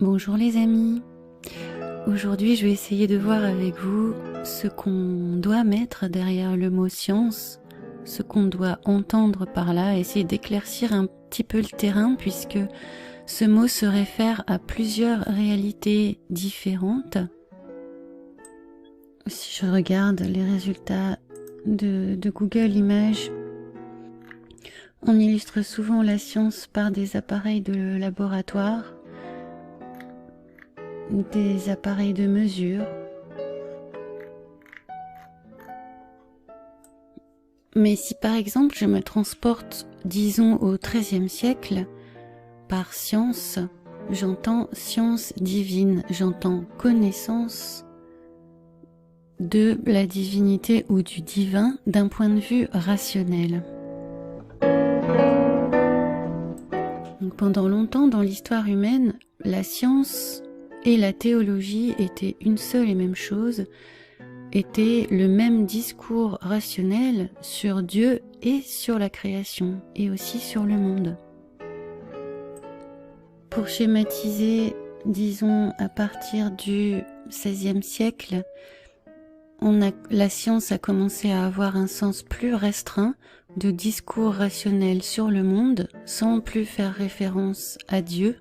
Bonjour les amis, aujourd'hui je vais essayer de voir avec vous ce qu'on doit mettre derrière le mot science, ce qu'on doit entendre par là, essayer d'éclaircir un petit peu le terrain puisque ce mot se réfère à plusieurs réalités différentes. Si je regarde les résultats de Google Images, on illustre souvent la science par des appareils de laboratoire, des appareils de mesure. Mais si par exemple je me transporte, disons au XIIIe siècle, par science, j'entends science divine, j'entends connaissance de la divinité ou du divin d'un point de vue rationnel. Donc pendant longtemps dans l'histoire humaine, la science et la théologie étaient une seule et même chose, étaient le même discours rationnel sur Dieu et sur la création, et aussi sur le monde. Pour schématiser, disons à partir du XVIe siècle, la science a commencé à avoir un sens plus restreint de discours rationnel sur le monde, sans plus faire référence à Dieu.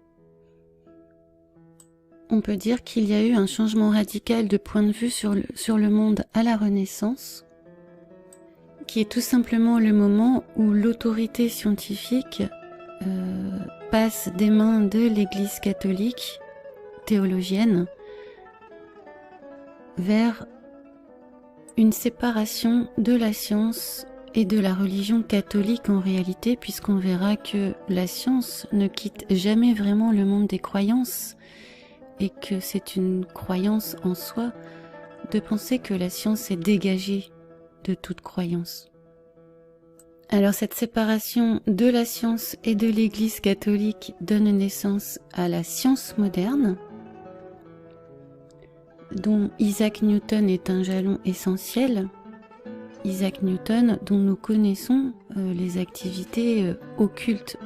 On peut dire qu'il y a eu un changement radical de point de vue sur le monde à la Renaissance, qui est tout simplement le moment où l'autorité scientifique passe des mains de l'Église catholique théologienne vers une séparation de la science et de la religion catholique en réalité, puisqu'on verra que la science ne quitte jamais vraiment le monde des croyances et que c'est une croyance en soi de penser que la science est dégagée de toute croyance. Alors cette séparation de la science et de l'Église catholique donne naissance à la science moderne, dont Isaac Newton est un jalon essentiel. Isaac Newton, dont nous connaissons les activités occultes.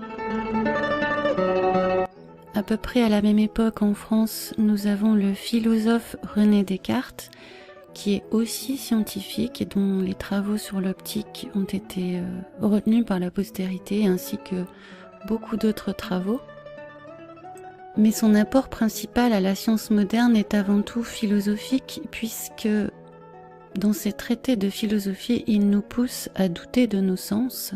À peu près à la même époque en France, nous avons le philosophe René Descartes, qui est aussi scientifique et dont les travaux sur l'optique ont été retenus par la postérité, ainsi que beaucoup d'autres travaux. Mais son apport principal à la science moderne est avant tout philosophique, puisque dans ses traités de philosophie, il nous pousse à douter de nos sens.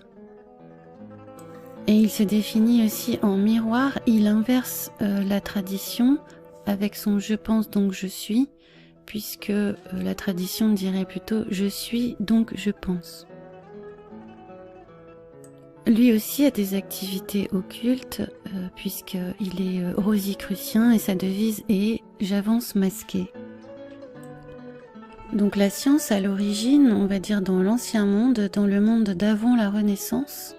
Et il se définit aussi en miroir, il inverse la tradition avec son « je pense donc je suis », puisque la tradition dirait plutôt « je suis donc je pense ». Lui aussi a des activités occultes, puisqu'il est rosicrucien et sa devise est « j'avance masqué ». Donc la science à l'origine, on va dire dans l'ancien monde, dans le monde d'avant la Renaissance,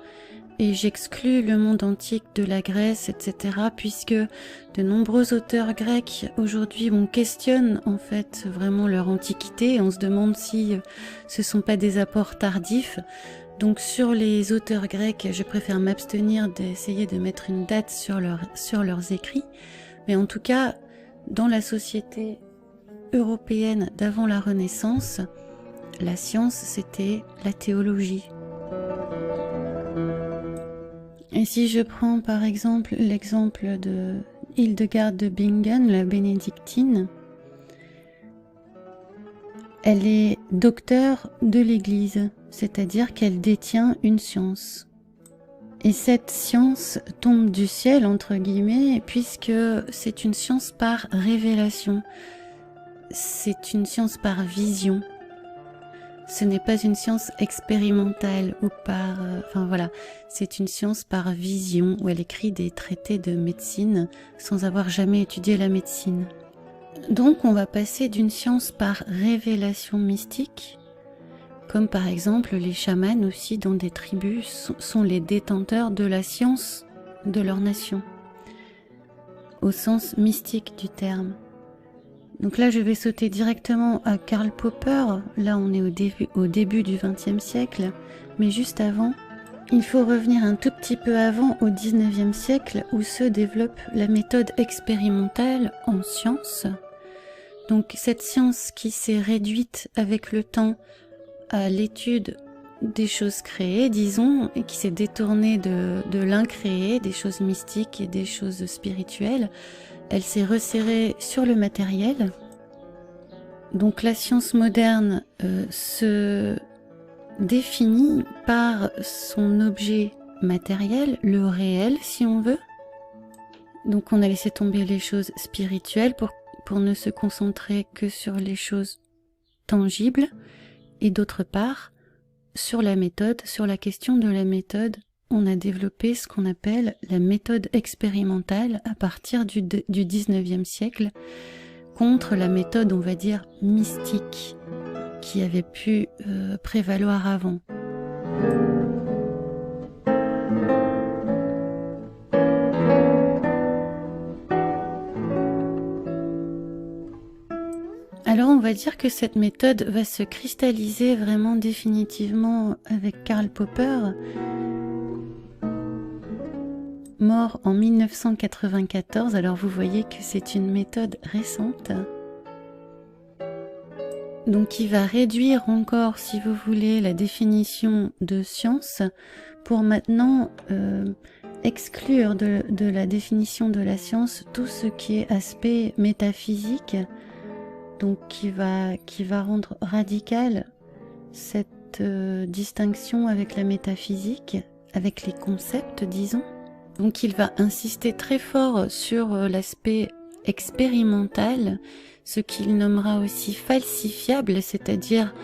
et j'exclus le monde antique de la Grèce, etc., puisque de nombreux auteurs grecs aujourd'hui on questionne en fait vraiment leur antiquité, on se demande si ce sont pas des apports tardifs. Donc sur les auteurs grecs, je préfère m'abstenir d'essayer de mettre une date sur leurs écrits, mais en tout cas, dans la société européenne d'avant la Renaissance, la science c'était la théologie. Et si je prends par exemple l'exemple de Hildegarde de Bingen, la bénédictine, elle est docteure de l'Église, c'est-à-dire qu'elle détient une science. Et cette science tombe du ciel, entre guillemets, puisque c'est une science par révélation, c'est une science par vision. Ce n'est pas une science expérimentale ou par... c'est une science par vision où elle écrit des traités de médecine sans avoir jamais étudié la médecine. Donc on va passer d'une science par révélation mystique, comme par exemple les chamans aussi dans des tribus sont les détenteurs de la science de leur nation, au sens mystique du terme. Donc là, je vais sauter directement à Karl Popper. Là, on est au début du XXe siècle. Mais juste avant, Il faut revenir un tout petit peu avant, au 19e siècle, où se développe la méthode expérimentale en science. Donc cette science qui s'est réduite avec le temps à l'étude des choses créées, disons, et qui s'est détournée de l'incréé, des choses mystiques et des choses spirituelles, elle s'est resserrée sur le matériel. Donc la science moderne se définit par son objet matériel, le réel si on veut. Donc on a laissé tomber les choses spirituelles pour ne se concentrer que sur les choses tangibles. Et d'autre part, sur la méthode, sur la question de la méthode, on a développé ce qu'on appelle la méthode expérimentale à partir du 19e siècle, contre la méthode, on va dire, mystique, qui avait pu prévaloir avant. Alors on va dire que cette méthode va se cristalliser vraiment définitivement avec Karl Popper, mort en 1994. Alors vous voyez que c'est une méthode récente. Donc qui va réduire encore, si vous voulez, la définition de science pour maintenant exclure de la définition de la science tout ce qui est aspect métaphysique, donc qui va rendre radicale cette distinction avec la métaphysique, avec les concepts, disons. Donc il va insister très fort sur l'aspect expérimental, ce qu'il nommera aussi falsifiable, c'est-à-dire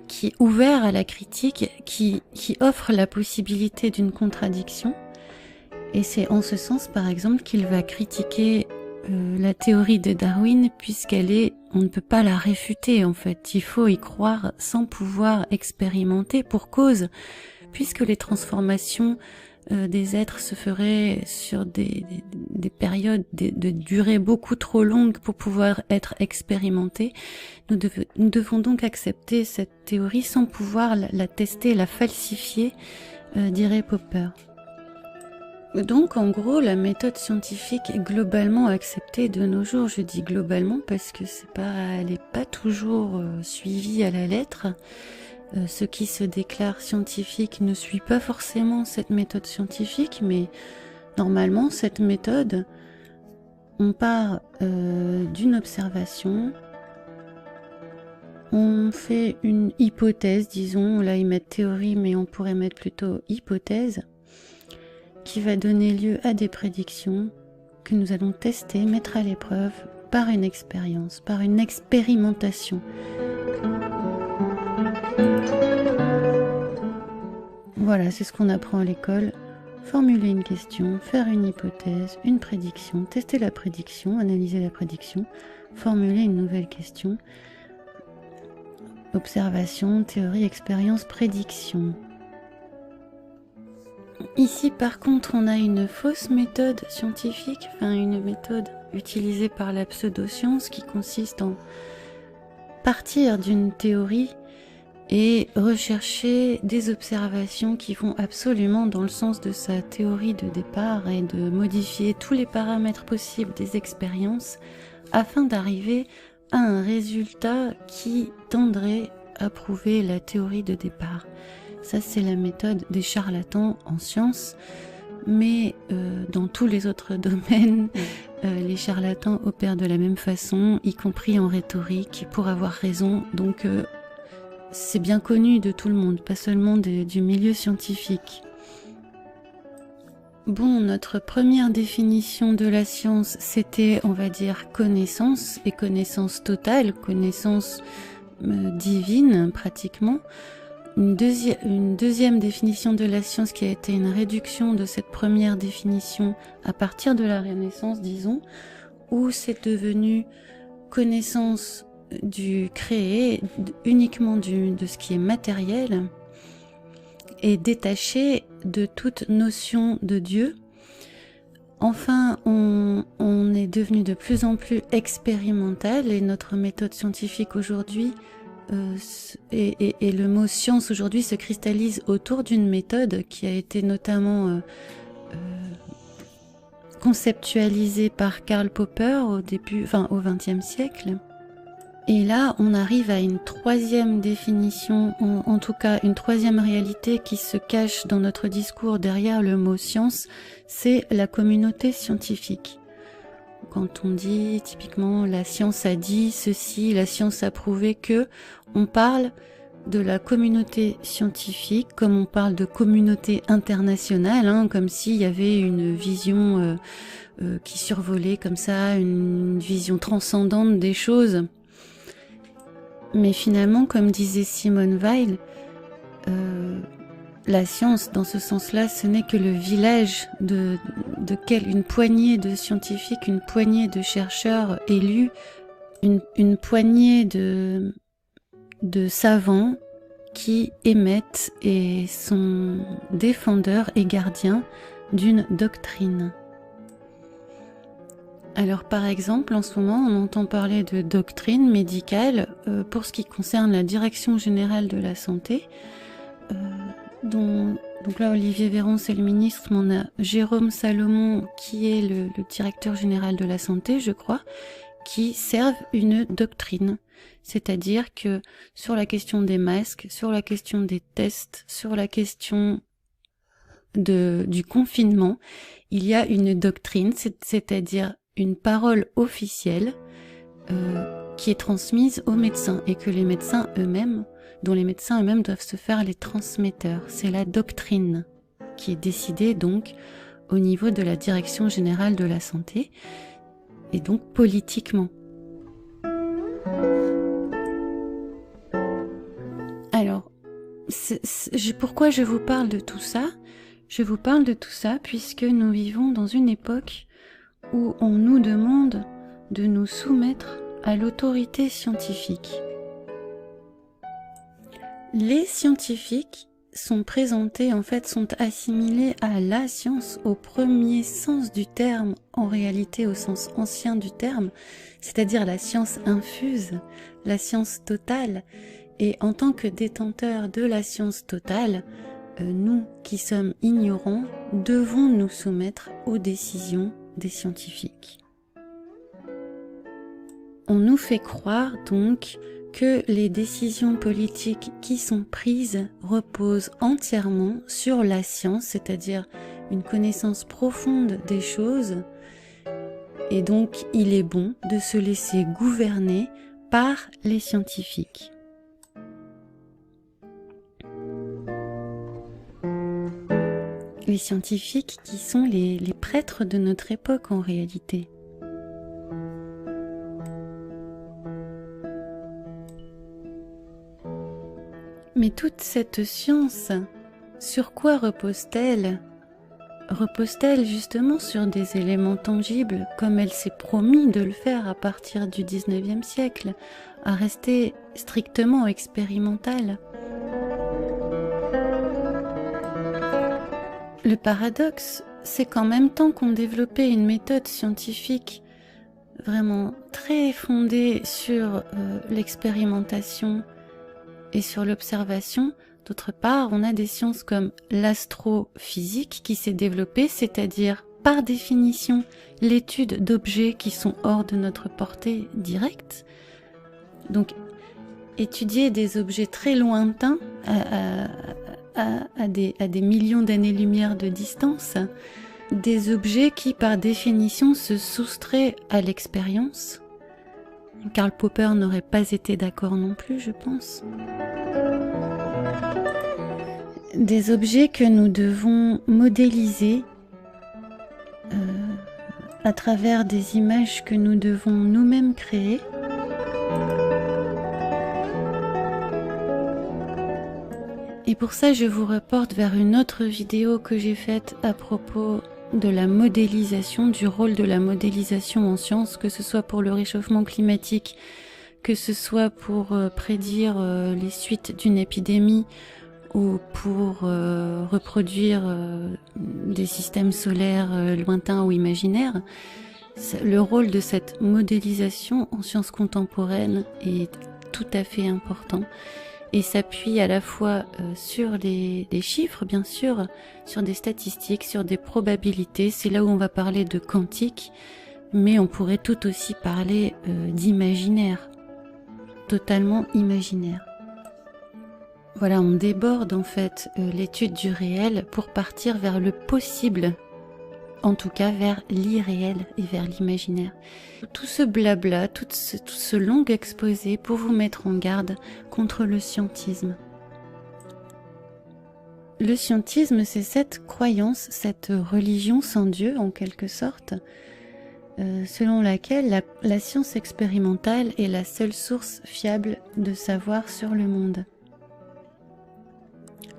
qui est ouvert à la critique, qui offre la possibilité d'une contradiction. Et c'est en ce sens, par exemple, qu'il va critiquer la théorie de Darwin, on ne peut pas la réfuter en fait. Il faut y croire sans pouvoir expérimenter, pour cause, puisque les transformations des êtres se feraient sur des périodes de durée beaucoup trop longue pour pouvoir être expérimentées. Nous devons donc accepter cette théorie sans pouvoir la tester, la falsifier, dirait Popper. Donc en gros, la méthode scientifique est globalement acceptée de nos jours. Je dis globalement parce que elle n'est pas toujours suivie à la lettre. Ce qui se déclare scientifique ne suit pas forcément cette méthode scientifique, mais normalement cette méthode, on part d'une observation, on fait une hypothèse, disons, là ils mettent théorie mais on pourrait mettre plutôt hypothèse, qui va donner lieu à des prédictions que nous allons tester, mettre à l'épreuve par une expérience, par une expérimentation. Voilà, c'est ce qu'on apprend à l'école. Formuler une question, faire une hypothèse, une prédiction, tester la prédiction, analyser la prédiction, formuler une nouvelle question. Observation, théorie, expérience, prédiction. Ici, par contre, on a une fausse méthode scientifique, une méthode utilisée par la pseudoscience qui consiste en partir d'une théorie et rechercher des observations qui vont absolument dans le sens de sa théorie de départ et de modifier tous les paramètres possibles des expériences afin d'arriver à un résultat qui tendrait à prouver la théorie de départ. Ça, c'est la méthode des charlatans en sciences, mais dans tous les autres domaines, les charlatans opèrent de la même façon, y compris en rhétorique, pour avoir raison. Donc, c'est bien connu de tout le monde, pas seulement du milieu scientifique. Bon, notre première définition de la science, c'était, on va dire, connaissance, et connaissance totale, connaissance divine, pratiquement. Une deuxième définition de la science qui a été une réduction de cette première définition à partir de la Renaissance, disons, où c'est devenu connaissance du créé, uniquement de ce qui est matériel, et détaché de toute notion de Dieu. Enfin, on est devenu de plus en plus expérimental, et notre méthode scientifique aujourd'hui et le mot science aujourd'hui se cristallise autour d'une méthode qui a été notamment conceptualisée par Karl Popper au XXe siècle. Et là, on arrive à une troisième définition, en tout cas une troisième réalité qui se cache dans notre discours derrière le mot science, c'est la communauté scientifique. Quand on dit typiquement la science a dit ceci, la science a prouvé que, on parle de la communauté scientifique comme on parle de communauté internationale, hein, comme s'il y avait une vision qui survolait comme ça, une vision transcendante des choses. Mais finalement, comme disait Simone Weil, la science, dans ce sens-là, ce n'est que le village une poignée de scientifiques, une poignée de chercheurs élus, une poignée de savants qui émettent et sont défendeurs et gardiens d'une doctrine. Alors par exemple, en ce moment, on entend parler de doctrine médicale pour ce qui concerne la Direction générale de la santé, donc là Olivier Véran c'est le ministre, mais on a Jérôme Salomon qui est le directeur général de la santé, je crois, qui servent une doctrine. C'est-à-dire que sur la question des masques, sur la question des tests, sur la question du confinement, il y a une doctrine, c'est-à-dire une parole officielle qui est transmise aux médecins et que les médecins eux-mêmes, dont les médecins eux-mêmes doivent se faire les transmetteurs. C'est la doctrine qui est décidée donc au niveau de la Direction générale de la santé et donc politiquement. Alors, pourquoi je vous parle de tout ça ? Je vous parle de tout ça puisque nous vivons dans une époque où on nous demande de nous soumettre à l'autorité scientifique. Les scientifiques sont présentés, en fait, sont assimilés à la science au premier sens du terme, en réalité au sens ancien du terme, c'est-à-dire la science infuse, la science totale. Et en tant que détenteurs de la science totale, nous qui sommes ignorants devons nous soumettre aux décisions des scientifiques. On nous fait croire donc que les décisions politiques qui sont prises reposent entièrement sur la science, c'est-à-dire une connaissance profonde des choses, et donc il est bon de se laisser gouverner par les scientifiques. Les scientifiques qui sont les prêtres de notre époque en réalité. Mais toute cette science, sur quoi repose-t-elle ? Repose-t-elle justement sur des éléments tangibles, comme elle s'est promis de le faire à partir du XIXe siècle, à rester strictement expérimentale ? Le paradoxe, c'est qu'en même temps qu'on développait une méthode scientifique vraiment très fondée sur l'expérimentation et sur l'observation, d'autre part, on a des sciences comme l'astrophysique qui s'est développée, c'est-à-dire par définition l'étude d'objets qui sont hors de notre portée directe. Donc, étudier des objets très lointains à des millions d'années-lumière de distance, des objets qui par définition se soustraient à l'expérience. Karl Popper n'aurait pas été d'accord non plus, je pense. Des objets que nous devons modéliser à travers des images que nous devons nous-mêmes créer. Et pour ça, je vous reporte vers une autre vidéo que j'ai faite à propos de la modélisation, du rôle de la modélisation en sciences, que ce soit pour le réchauffement climatique, que ce soit pour prédire les suites d'une épidémie ou pour reproduire des systèmes solaires lointains ou imaginaires. Le rôle de cette modélisation en sciences contemporaines est tout à fait important et s'appuie à la fois sur des chiffres, bien sûr, sur des statistiques, sur des probabilités. C'est là où on va parler de quantique, mais on pourrait tout aussi parler d'imaginaire, totalement imaginaire. Voilà, on déborde en fait l'étude du réel pour partir vers le possible, en tout cas vers l'irréel et vers l'imaginaire. Tout ce blabla, tout ce long exposé pour vous mettre en garde contre le scientisme. Le scientisme, c'est cette croyance, cette religion sans Dieu en quelque sorte, selon laquelle la science expérimentale est la seule source fiable de savoir sur le monde.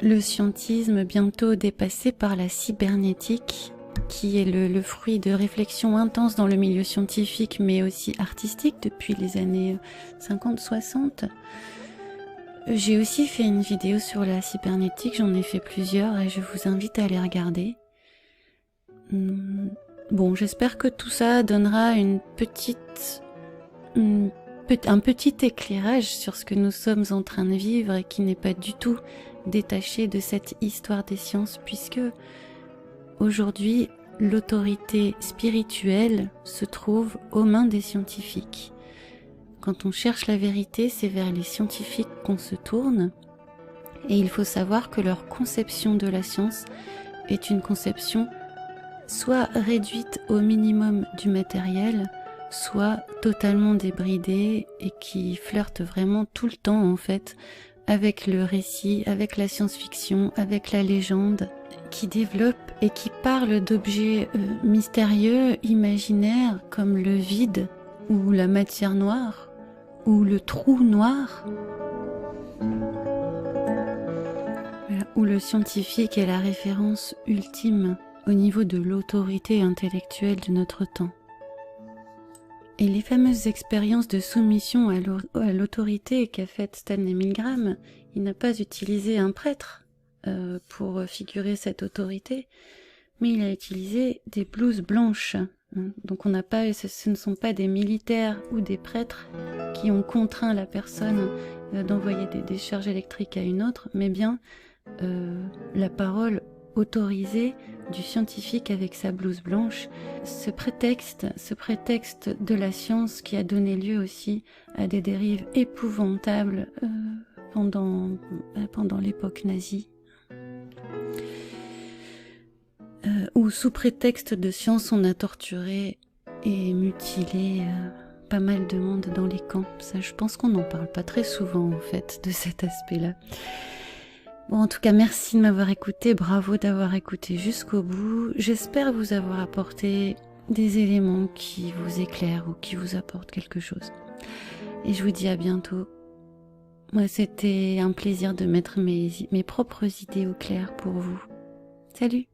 Le scientisme bientôt dépassé par la cybernétique, qui est le fruit de réflexions intenses dans le milieu scientifique mais aussi artistique depuis les années 50-60. J'ai aussi fait une vidéo sur la cybernétique, j'en ai fait plusieurs et je vous invite à les regarder. Bon, j'espère que tout ça donnera un petit éclairage sur ce que nous sommes en train de vivre et qui n'est pas du tout détaché de cette histoire des sciences, puisque aujourd'hui, l'autorité spirituelle se trouve aux mains des scientifiques. Quand on cherche la vérité, c'est vers les scientifiques qu'on se tourne, et il faut savoir que leur conception de la science est une conception soit réduite au minimum du matériel, soit totalement débridée et qui flirte vraiment tout le temps en fait avec le récit, avec la science-fiction, avec la légende, qui développe et qui parle d'objets mystérieux, imaginaires, comme le vide, ou la matière noire, ou le trou noir, où le scientifique est la référence ultime au niveau de l'autorité intellectuelle de notre temps. Et les fameuses expériences de soumission à l'autorité qu'a faite Stanley Milgram, il n'a pas utilisé un prêtre pour figurer cette autorité, mais il a utilisé des blouses blanches. Donc ce ne sont pas des militaires ou des prêtres qui ont contraint la personne d'envoyer des décharges électriques à une autre, mais bien la parole autorisée du scientifique avec sa blouse blanche, ce prétexte de la science qui a donné lieu aussi à des dérives épouvantables pendant l'époque nazie, où sous prétexte de science on a torturé et mutilé pas mal de monde dans les camps. Ça, je pense qu'on n'en parle pas très souvent en fait de cet aspect-là. Bon, en tout cas, merci de m'avoir écouté, bravo d'avoir écouté jusqu'au bout. J'espère vous avoir apporté des éléments qui vous éclairent ou qui vous apportent quelque chose. Et je vous dis à bientôt. Moi, c'était un plaisir de mettre mes propres idées au clair pour vous. Salut!